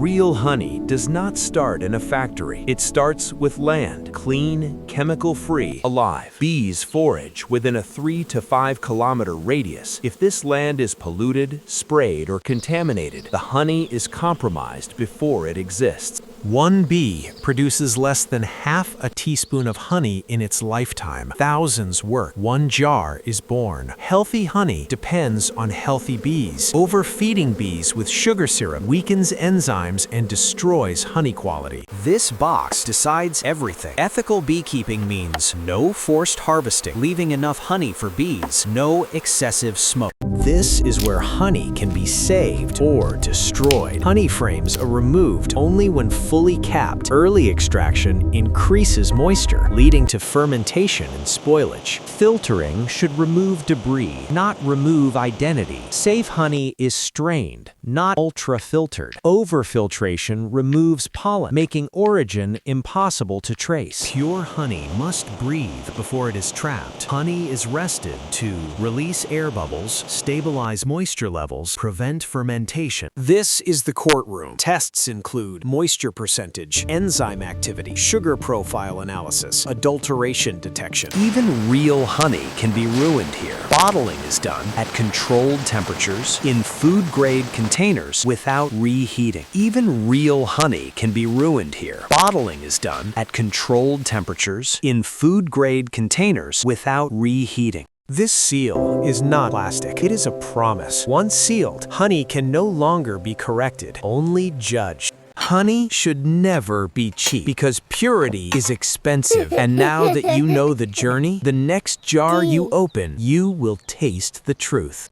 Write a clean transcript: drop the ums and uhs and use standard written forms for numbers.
Real honey does not start in a factory. It starts with land, clean, chemical-free, alive. Bees forage within a 3 to 5 kilometer radius. If this land is polluted, sprayed, or contaminated, the honey is compromised before it exists. One bee produces less than half a teaspoon of honey in its lifetime. Thousands work. One jar is born. Healthy honey depends on healthy bees. Overfeeding bees with sugar syrup weakens enzymes and destroys honey quality. This box decides everything. Ethical beekeeping means no forced harvesting, leaving enough honey for bees, no excessive smoke. This is where honey can be saved or destroyed. Honey frames are removed only when fully capped. Early extraction increases moisture, leading to fermentation and spoilage. Filtering should remove debris, not remove identity. Safe honey is strained, not ultra-filtered. Overfiltration removes pollen, making origin impossible to trace. Pure honey must breathe before it is trapped. Honey is rested to release air bubbles, stabilize moisture levels, prevent fermentation. This is the courtroom. Tests include moisture percentage, enzyme activity, sugar profile analysis, adulteration detection. Even real honey can be ruined here. Bottling is done at controlled temperatures in food-grade containers without reheating. Even real honey can be ruined here. Bottling is done at controlled temperatures in food-grade containers without reheating. This seal is not plastic. It is a promise. Once sealed, honey can no longer be corrected, only judged. Honey should never be cheap because purity is expensive. And now that you know the journey, the next jar you open, you will taste the truth.